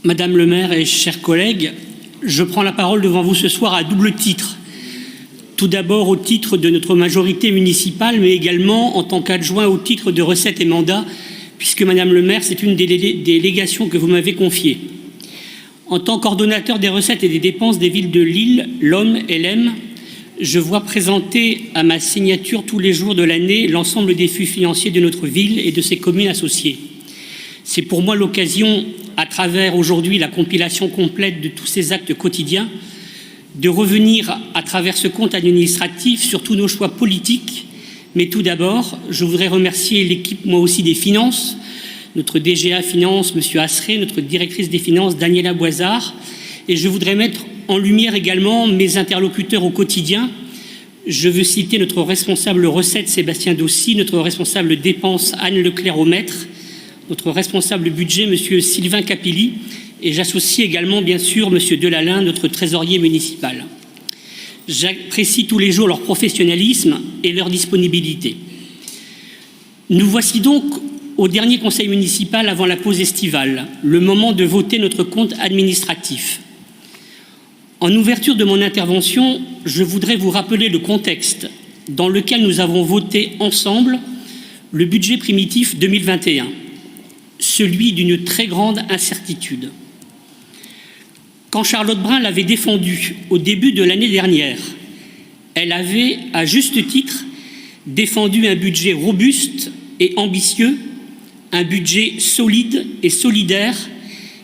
Madame le maire et chers collègues, je prends la parole devant vous ce soir à double titre. Tout d'abord au titre de notre majorité municipale, mais également en tant qu'adjoint au titre de recettes et mandats, puisque Madame le maire, c'est une des délégations que vous m'avez confiées. En tant qu'ordonnateur des recettes et des dépenses des villes de Lille, Lomme et Lem, je vois présenter à ma signature tous les jours de l'année l'ensemble des flux financiers de notre ville et de ses communes associées. C'est pour moi l'occasion, à travers aujourd'hui la compilation complète de tous ces actes quotidiens, de revenir à travers ce compte administratif sur tous nos choix politiques. Mais tout d'abord, je voudrais remercier l'équipe, moi aussi, des finances, notre DGA Finance, M. Asseret, notre directrice des finances, Daniela Boisard, et je voudrais mettre en lumière également mes interlocuteurs au quotidien. Je veux citer notre responsable recettes, Sébastien Dossi, notre responsable dépenses, Anne Leclerc-Aumêtre, notre responsable budget, M. Sylvain Capilly, et j'associe également, bien sûr, M. Delalin, notre trésorier municipal. J'apprécie tous les jours leur professionnalisme et leur disponibilité. Nous voici donc au dernier conseil municipal avant la pause estivale, le moment de voter notre compte administratif. En ouverture de mon intervention, je voudrais vous rappeler le contexte dans lequel nous avons voté ensemble le budget primitif 2021, celui d'une très grande incertitude. Quand Charlotte Brun l'avait défendu au début de l'année dernière, elle avait, à juste titre, défendu un budget robuste et ambitieux, un budget solide et solidaire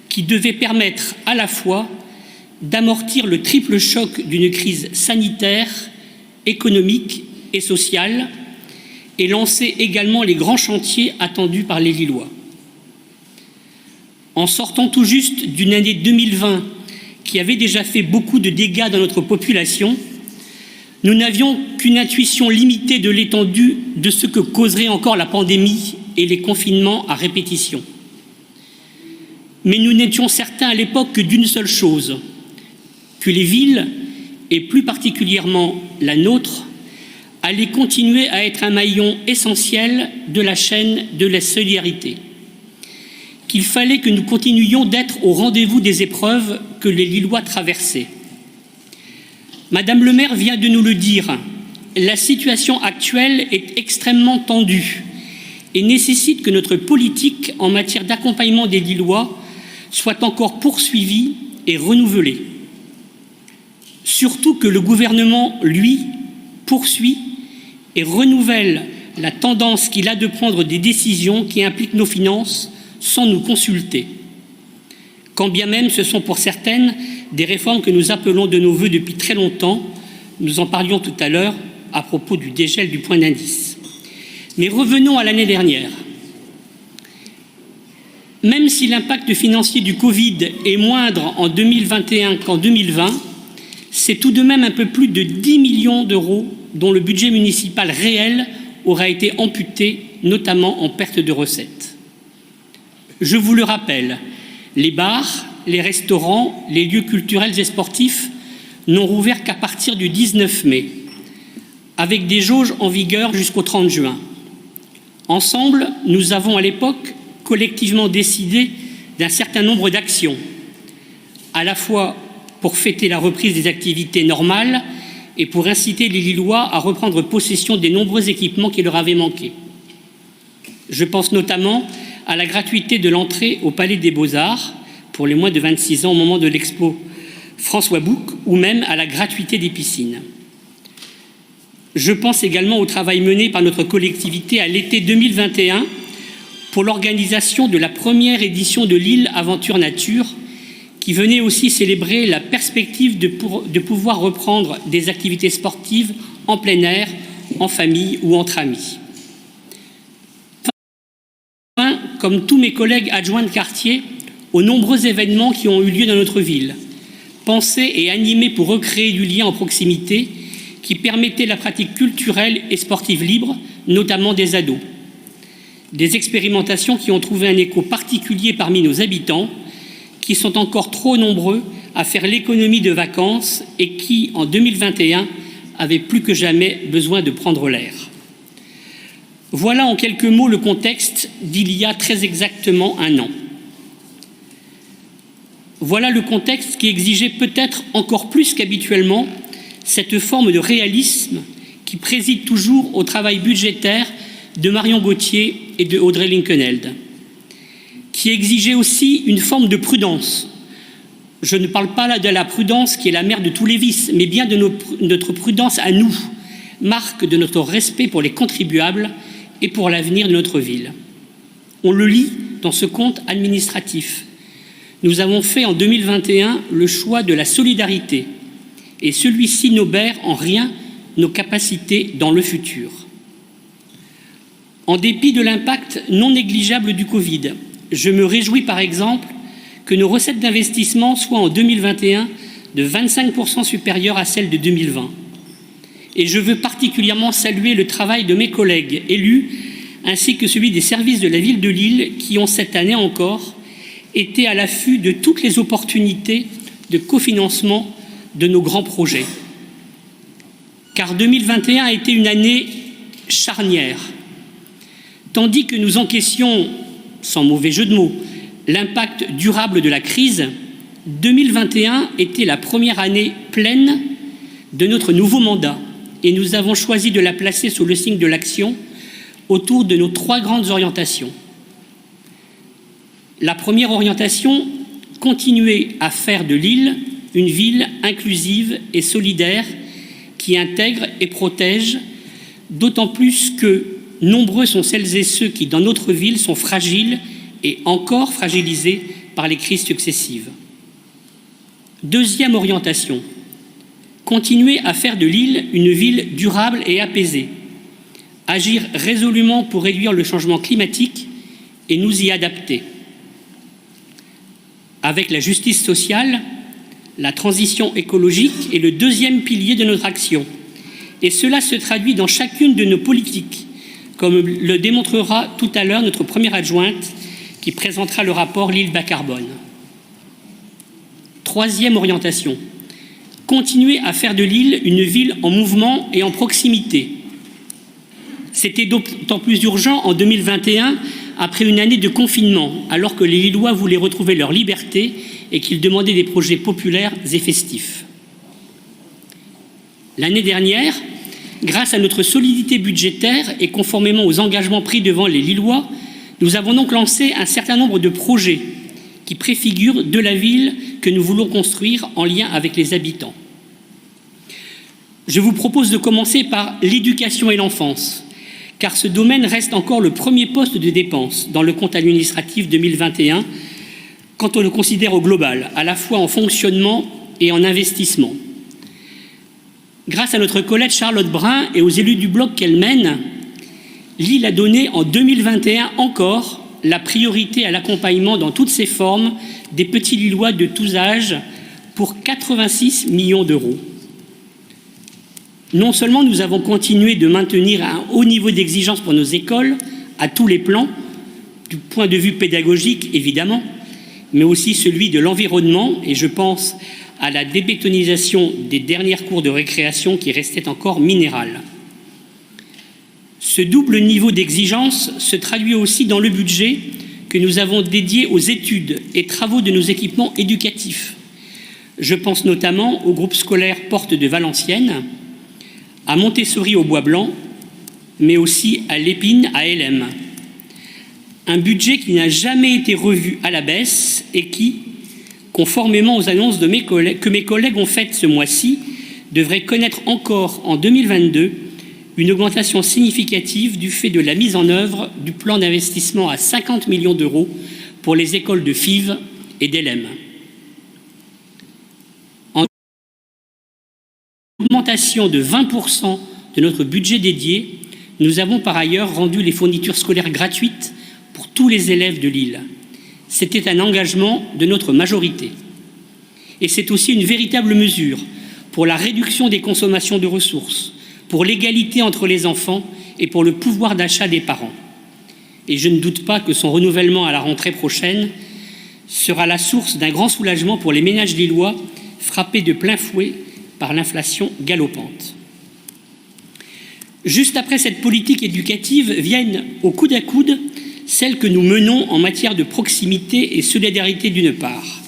qui devait permettre à la fois d'amortir le triple choc d'une crise sanitaire, économique et sociale et lancer également les grands chantiers attendus par les Lillois. En sortant tout juste d'une année 2020 qui avait déjà fait beaucoup de dégâts dans notre population, nous n'avions qu'une intuition limitée de l'étendue de ce que causerait encore la pandémie et les confinements à répétition. Mais nous n'étions certains à l'époque que d'une seule chose, que les villes, et plus particulièrement la nôtre, allaient continuer à être un maillon essentiel de la chaîne de la solidarité. Qu'il fallait que nous continuions d'être au rendez-vous des épreuves que les Lillois traversaient. Madame le maire vient de nous le dire, la situation actuelle est extrêmement tendue et nécessite que notre politique en matière d'accompagnement des Lillois soit encore poursuivie et renouvelée. Surtout que le gouvernement, lui, poursuit et renouvelle la tendance qu'il a de prendre des décisions qui impliquent nos finances sans nous consulter. Quand bien même ce sont pour certaines des réformes que nous appelons de nos voeux depuis très longtemps, nous en parlions tout à l'heure à propos du dégel du point d'indice. Mais revenons à l'année dernière. Même si l'impact financier du Covid est moindre en 2021 qu'en 2020, c'est tout de même un peu plus de 10 millions d'euros dont le budget municipal réel aura été amputé, notamment en perte de recettes. Je vous le rappelle, les bars, les restaurants, les lieux culturels et sportifs n'ont rouvert qu'à partir du 19 mai, avec des jauges en vigueur jusqu'au 30 juin. Ensemble, nous avons à l'époque collectivement décidé d'un certain nombre d'actions, à la fois pour fêter la reprise des activités normales et pour inciter les Lillois à reprendre possession des nombreux équipements qui leur avaient manqué. Je pense notamment à la gratuité de l'entrée au Palais des Beaux-Arts pour les moins de 26 ans au moment de l'expo François Bouc, ou même à la gratuité des piscines. Je pense également au travail mené par notre collectivité à l'été 2021 pour l'organisation de la première édition de Lille Aventure Nature, qui venait aussi célébrer la perspective de pouvoir reprendre des activités sportives en plein air, en famille ou entre amis. Comme tous mes collègues adjoints de quartier, aux nombreux événements qui ont eu lieu dans notre ville, pensés et animés pour recréer du lien en proximité qui permettait la pratique culturelle et sportive libre, notamment des ados. Des expérimentations qui ont trouvé un écho particulier parmi nos habitants, qui sont encore trop nombreux à faire l'économie de vacances et qui, en 2021, avaient plus que jamais besoin de prendre l'air. Voilà en quelques mots le contexte d'il y a très exactement un an. Voilà le contexte qui exigeait peut-être encore plus qu'habituellement cette forme de réalisme qui préside toujours au travail budgétaire de Marion Gauthier et de Audrey Linkenheld, qui exigeait aussi une forme de prudence. Je ne parle pas là de la prudence qui est la mère de tous les vices, mais bien de notre prudence à nous, marque de notre respect pour les contribuables et pour l'avenir de notre ville. On le lit dans ce compte administratif. Nous avons fait en 2021 le choix de la solidarité et celui-ci n'obère en rien nos capacités dans le futur. En dépit de l'impact non négligeable du Covid, je me réjouis par exemple que nos recettes d'investissement soient en 2021 de 25% supérieures à celles de 2020. Et je veux particulièrement saluer le travail de mes collègues élus ainsi que celui des services de la ville de Lille qui ont cette année encore été à l'affût de toutes les opportunités de cofinancement de nos grands projets. Car 2021 a été une année charnière. Tandis que nous encaissions, sans mauvais jeu de mots, l'impact durable de la crise, 2021 était la première année pleine de notre nouveau mandat et nous avons choisi de la placer sous le signe de l'action autour de nos 3 grandes orientations. La première orientation, continuer à faire de Lille une ville inclusive et solidaire qui intègre et protège, d'autant plus que nombreux sont celles et ceux qui, dans notre ville, sont fragiles et encore fragilisés par les crises successives. Deuxième orientation, continuer à faire de Lille une ville durable et apaisée, agir résolument pour réduire le changement climatique et nous y adapter. Avec la justice sociale, la transition écologique est le deuxième pilier de notre action. Et cela se traduit dans chacune de nos politiques, comme le démontrera tout à l'heure notre première adjointe qui présentera le rapport Lille bas carbone. Troisième orientation, continuer à faire de Lille une ville en mouvement et en proximité. C'était d'autant plus urgent en 2021, après une année de confinement, alors que les Lillois voulaient retrouver leur liberté et qu'ils demandaient des projets populaires et festifs. L'année dernière, grâce à notre solidité budgétaire et conformément aux engagements pris devant les Lillois, nous avons donc lancé un certain nombre de projets qui préfigurent de la ville que nous voulons construire en lien avec les habitants. Je vous propose de commencer par l'éducation et l'enfance, car ce domaine reste encore le premier poste de dépense dans le compte administratif 2021 quand on le considère au global, à la fois en fonctionnement et en investissement. Grâce à notre collègue Charlotte Brun et aux élus du bloc qu'elle mène, Lille a donné en 2021 encore la priorité à l'accompagnement dans toutes ses formes des petits Lillois de tous âges pour 86 millions d'euros. Non seulement nous avons continué de maintenir un haut niveau d'exigence pour nos écoles, à tous les plans, du point de vue pédagogique évidemment, mais aussi celui de l'environnement, et je pense à la débétonisation des dernières cours de récréation qui restaient encore minérales. Ce double niveau d'exigence se traduit aussi dans le budget que nous avons dédié aux études et travaux de nos équipements éducatifs. Je pense notamment au groupe scolaire Porte de Valenciennes, à Montessori au Bois Blanc, mais aussi à l'Épine à LM. Un budget qui n'a jamais été revu à la baisse et qui, conformément aux annonces que mes collègues ont faites ce mois-ci, devrait connaître encore en 2022 une augmentation significative du fait de la mise en œuvre du plan d'investissement à 50 millions d'euros pour les écoles de Fives et d'LM. En augmentation de 20% de notre budget dédié, nous avons par ailleurs rendu les fournitures scolaires gratuites pour tous les élèves de Lille. C'était un engagement de notre majorité. Et c'est aussi une véritable mesure pour la réduction des consommations de ressources, pour l'égalité entre les enfants et pour le pouvoir d'achat des parents. Et je ne doute pas que son renouvellement à la rentrée prochaine sera la source d'un grand soulagement pour les ménages lillois frappés de plein fouet par l'inflation galopante. Juste après cette politique éducative viennent au coude à coude celles que nous menons en matière de proximité et solidarité d'une part.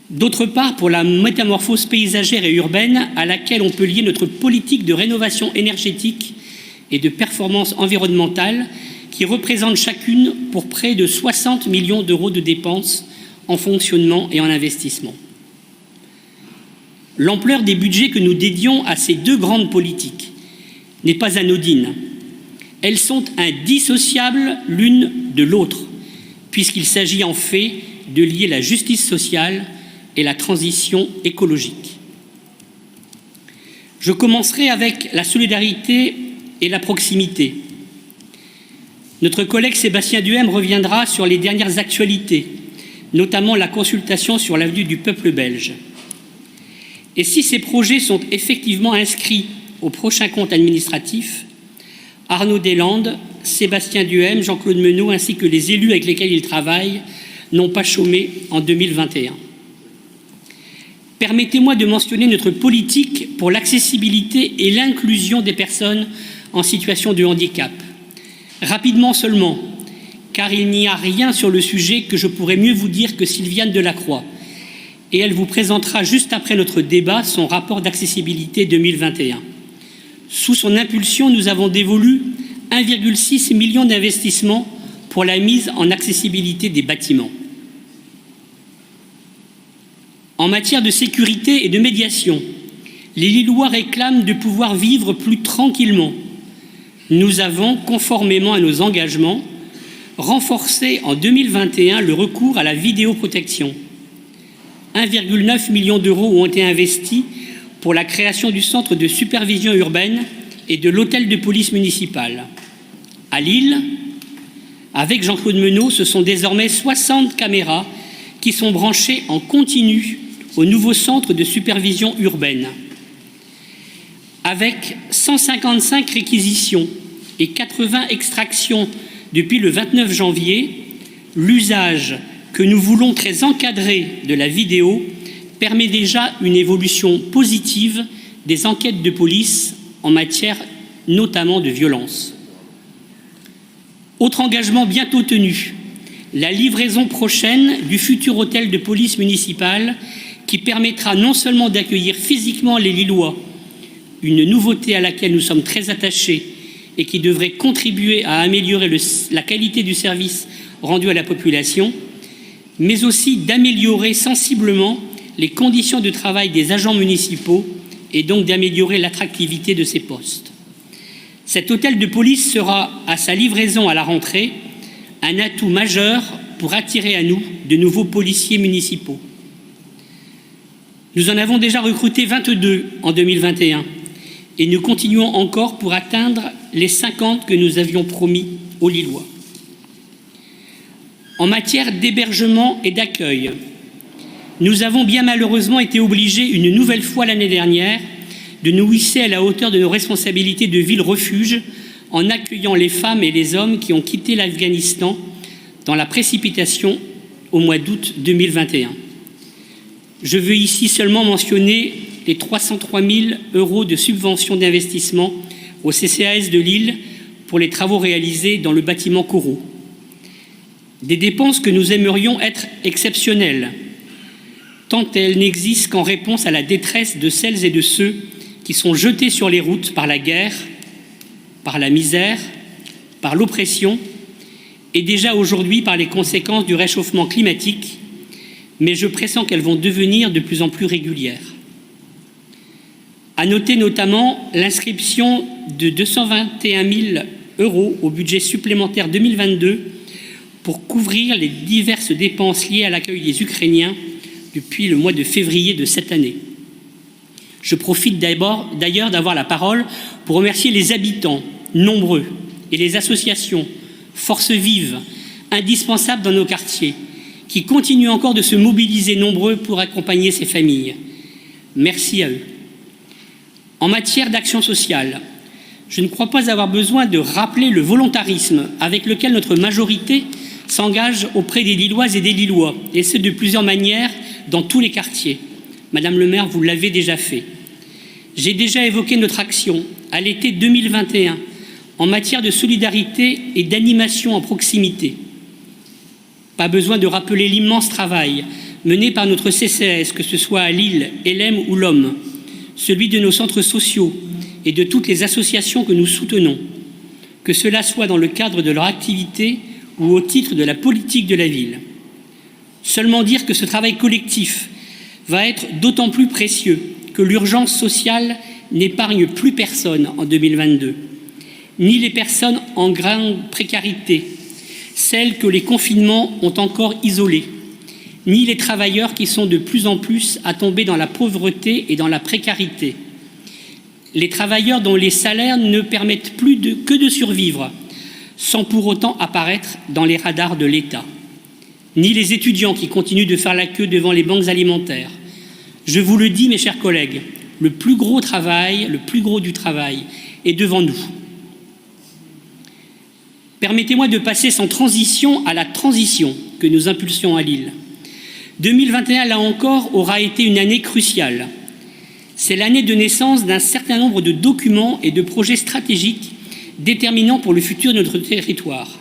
D'autre part, pour la métamorphose paysagère et urbaine à laquelle on peut lier notre politique de rénovation énergétique et de performance environnementale qui représente chacune pour près de 60 millions d'euros de dépenses en fonctionnement et en investissement. L'ampleur des budgets que nous dédions à ces deux grandes politiques n'est pas anodine. Elles sont indissociables l'une de l'autre, puisqu'il s'agit en fait de lier la justice sociale et la transition écologique. Je commencerai avec la solidarité et la proximité. Notre collègue Sébastien Duhem reviendra sur les dernières actualités, notamment la consultation sur l'avenir du peuple belge. Et si ces projets sont effectivement inscrits au prochain compte administratif, Arnaud Deslandes, Sébastien Duhem, Jean-Claude Menot ainsi que les élus avec lesquels il travaille n'ont pas chômé en 2021. Permettez-moi de mentionner notre politique pour l'accessibilité et l'inclusion des personnes en situation de handicap. Rapidement seulement, car il n'y a rien sur le sujet que je pourrais mieux vous dire que Sylviane Delacroix, et elle vous présentera juste après notre débat son rapport d'accessibilité 2021. Sous son impulsion, nous avons dévolu 1,6 million d'investissements pour la mise en accessibilité des bâtiments. En matière de sécurité et de médiation, les Lillois réclament de pouvoir vivre plus tranquillement. Nous avons, conformément à nos engagements, renforcé en 2021 le recours à la vidéoprotection. 1,9 million d'euros ont été investis pour la création du centre de supervision urbaine et de l'hôtel de police municipal. À Lille, avec Jean-Claude Menot, ce sont désormais 60 caméras qui sont branchées en continu au nouveau centre de supervision urbaine. Avec 155 réquisitions et 80 extractions depuis le 29 janvier, l'usage que nous voulons très encadré de la vidéo permet déjà une évolution positive des enquêtes de police en matière notamment de violence. Autre engagement bientôt tenu, la livraison prochaine du futur hôtel de police municipale qui permettra non seulement d'accueillir physiquement les Lillois, une nouveauté à laquelle nous sommes très attachés et qui devrait contribuer à améliorer la qualité du service rendu à la population, mais aussi d'améliorer sensiblement les conditions de travail des agents municipaux et donc d'améliorer l'attractivité de ces postes. Cet hôtel de police sera, à sa livraison à la rentrée, un atout majeur pour attirer à nous de nouveaux policiers municipaux. Nous en avons déjà recruté 22 en 2021 et nous continuons encore pour atteindre les 50 que nous avions promis aux Lillois. En matière d'hébergement et d'accueil, nous avons bien malheureusement été obligés une nouvelle fois l'année dernière de nous hisser à la hauteur de nos responsabilités de ville-refuge en accueillant les femmes et les hommes qui ont quitté l'Afghanistan dans la précipitation au mois d'août 2021. Je veux ici seulement mentionner les 303 000 € de subvention d'investissement au CCAS de Lille pour les travaux réalisés dans le bâtiment Corot. Des dépenses que nous aimerions être exceptionnelles, tant elles n'existent qu'en réponse à la détresse de celles et de ceux qui sont jetés sur les routes par la guerre, par la misère, par l'oppression et déjà aujourd'hui par les conséquences du réchauffement climatique, mais je pressens qu'elles vont devenir de plus en plus régulières. À noter notamment l'inscription de 221 000 € au budget supplémentaire 2022 pour couvrir les diverses dépenses liées à l'accueil des Ukrainiens depuis le mois de février de cette année. Je profite d'ailleurs d'avoir la parole pour remercier les habitants, nombreux, et les associations, forces vives, indispensables dans nos quartiers, qui continuent encore de se mobiliser nombreux pour accompagner ces familles. Merci à eux. En matière d'action sociale, je ne crois pas avoir besoin de rappeler le volontarisme avec lequel notre majorité s'engage auprès des Lilloises et des Lillois, et ce de plusieurs manières dans tous les quartiers. Madame le maire, vous l'avez déjà fait. J'ai déjà évoqué notre action à l'été 2021 en matière de solidarité et d'animation en proximité. Pas besoin de rappeler l'immense travail mené par notre CCAS, que ce soit à Lille, LM ou l'Homme, celui de nos centres sociaux et de toutes les associations que nous soutenons, que cela soit dans le cadre de leur activité ou au titre de la politique de la ville. Seulement dire que ce travail collectif va être d'autant plus précieux que l'urgence sociale n'épargne plus personne en 2022, ni les personnes en grande précarité, celles que les confinements ont encore isolées, ni les travailleurs qui sont de plus en plus à tomber dans la pauvreté et dans la précarité. Les travailleurs dont les salaires ne permettent plus que de survivre, sans pour autant apparaître dans les radars de l'État. Ni les étudiants qui continuent de faire la queue devant les banques alimentaires. Je vous le dis, mes chers collègues, le plus gros du travail est devant nous. Permettez-moi de passer sans transition à la transition que nous impulsions à Lille. 2021, là encore, aura été une année cruciale. C'est l'année de naissance d'un certain nombre de documents et de projets stratégiques déterminants pour le futur de notre territoire.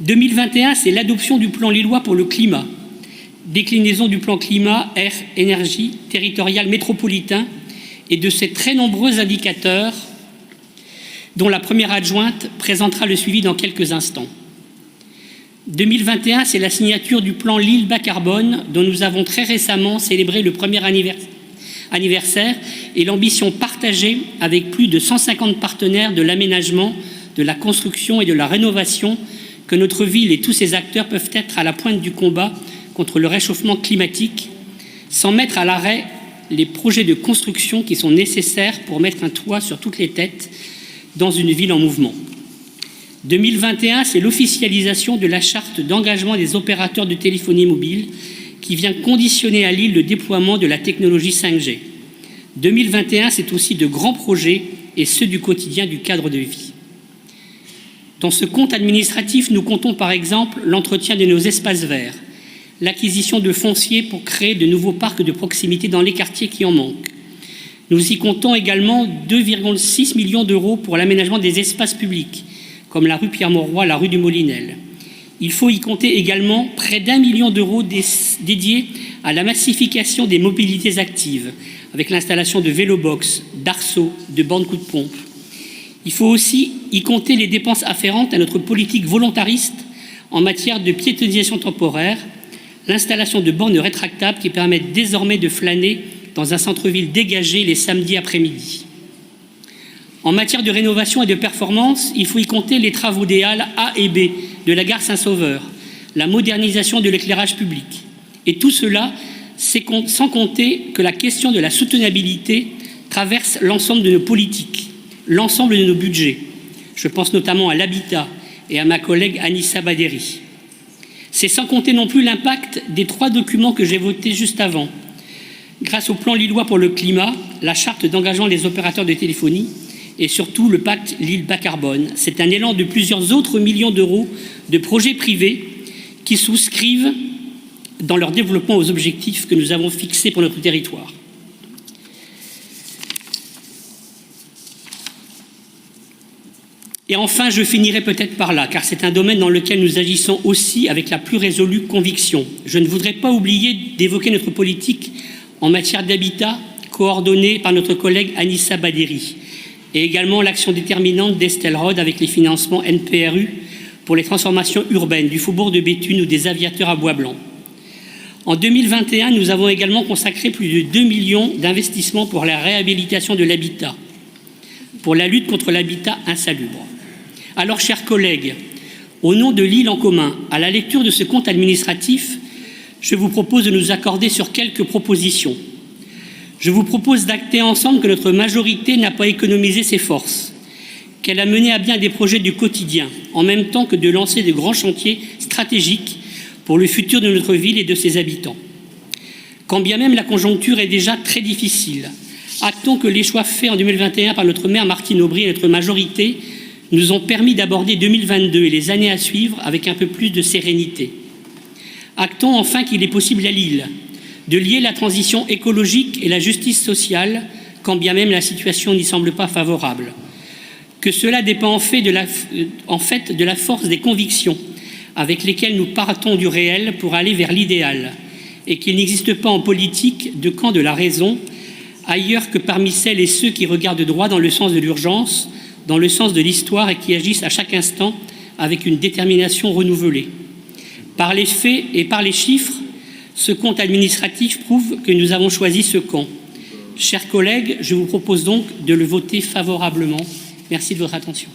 2021, c'est l'adoption du plan lillois pour le climat, déclinaison du plan climat, air, énergie, territorial métropolitain et de ces très nombreux indicateurs dont la première adjointe présentera le suivi dans quelques instants. 2021, c'est la signature du plan Lille bas carbone dont nous avons très récemment célébré le premier anniversaire et l'ambition partagée avec plus de 150 partenaires de l'aménagement, de la construction et de la rénovation que notre ville et tous ses acteurs peuvent être à la pointe du combat contre le réchauffement climatique, sans mettre à l'arrêt les projets de construction qui sont nécessaires pour mettre un toit sur toutes les têtes dans une ville en mouvement. 2021, c'est l'officialisation de la charte d'engagement des opérateurs de téléphonie mobile qui vient conditionner à Lille le déploiement de la technologie 5G. 2021, c'est aussi de grands projets et ceux du quotidien du cadre de vie. Dans ce compte administratif, nous comptons par exemple l'entretien de nos espaces verts, l'acquisition de fonciers pour créer de nouveaux parcs de proximité dans les quartiers qui en manquent. Nous y comptons également 2,6 millions d'euros pour l'aménagement des espaces publics, comme la rue Pierre-Mauroy, la rue du Molinel. Il faut y compter également près d'1 million d'euros dédiés à la massification des mobilités actives, avec l'installation de vélobox, d'arceaux, de bandes coup de pompe. Il faut aussi y compter les dépenses afférentes à notre politique volontariste en matière de piétonisation temporaire, l'installation de bornes rétractables qui permettent désormais de flâner dans un centre-ville dégagé les samedis après-midi. En matière de rénovation et de performance, il faut y compter les travaux des halles A et B de la gare Saint-Sauveur, la modernisation de l'éclairage public. Et tout cela, c'est sans compter que la question de la soutenabilité traverse l'ensemble de nos politiques, l'ensemble de nos budgets. Je pense notamment à l'habitat et à ma collègue Anissa Baderi. C'est sans compter non plus l'impact des 3 documents que j'ai votés juste avant. Grâce au plan lillois pour le climat, la charte d'engagement des opérateurs de téléphonie et surtout le pacte Lille bas carbone. C'est un élan de plusieurs autres millions d'euros de projets privés qui souscrivent dans leur développement aux objectifs que nous avons fixés pour notre territoire. Et enfin, je finirai peut-être par là, car c'est un domaine dans lequel nous agissons aussi avec la plus résolue conviction. Je ne voudrais pas oublier d'évoquer notre politique en matière d'habitat, coordonnée par notre collègue Anissa Baderi, et également l'action déterminante d'Estelle Rode avec les financements NPRU pour les transformations urbaines du faubourg de Béthune ou des aviateurs à Bois-Blanc. En 2021, nous avons également consacré plus de 2 millions d'investissements pour la réhabilitation de l'habitat, pour la lutte contre l'habitat insalubre. Alors, chers collègues, au nom de Lille en commun, à la lecture de ce compte administratif, je vous propose de nous accorder sur quelques propositions. Je vous propose d'acter ensemble que notre majorité n'a pas économisé ses forces, qu'elle a mené à bien des projets du quotidien, en même temps que de lancer de grands chantiers stratégiques pour le futur de notre ville et de ses habitants. Quand bien même la conjoncture est déjà très difficile, actons que les choix faits en 2021 par notre maire Martine Aubry et notre majorité nous ont permis d'aborder 2022 et les années à suivre avec un peu plus de sérénité. Actons enfin qu'il est possible à Lille de lier la transition écologique et la justice sociale, quand bien même la situation n'y semble pas favorable. Que cela dépend en fait de la force des convictions avec lesquelles nous partons du réel pour aller vers l'idéal, et qu'il n'existe pas en politique de camp de la raison, ailleurs que parmi celles et ceux qui regardent droit dans le sens de l'urgence, dans le sens de l'histoire et qui agissent à chaque instant avec une détermination renouvelée. Par les faits et par les chiffres, ce compte administratif prouve que nous avons choisi ce camp. Chers collègues, je vous propose donc de le voter favorablement. Merci de votre attention.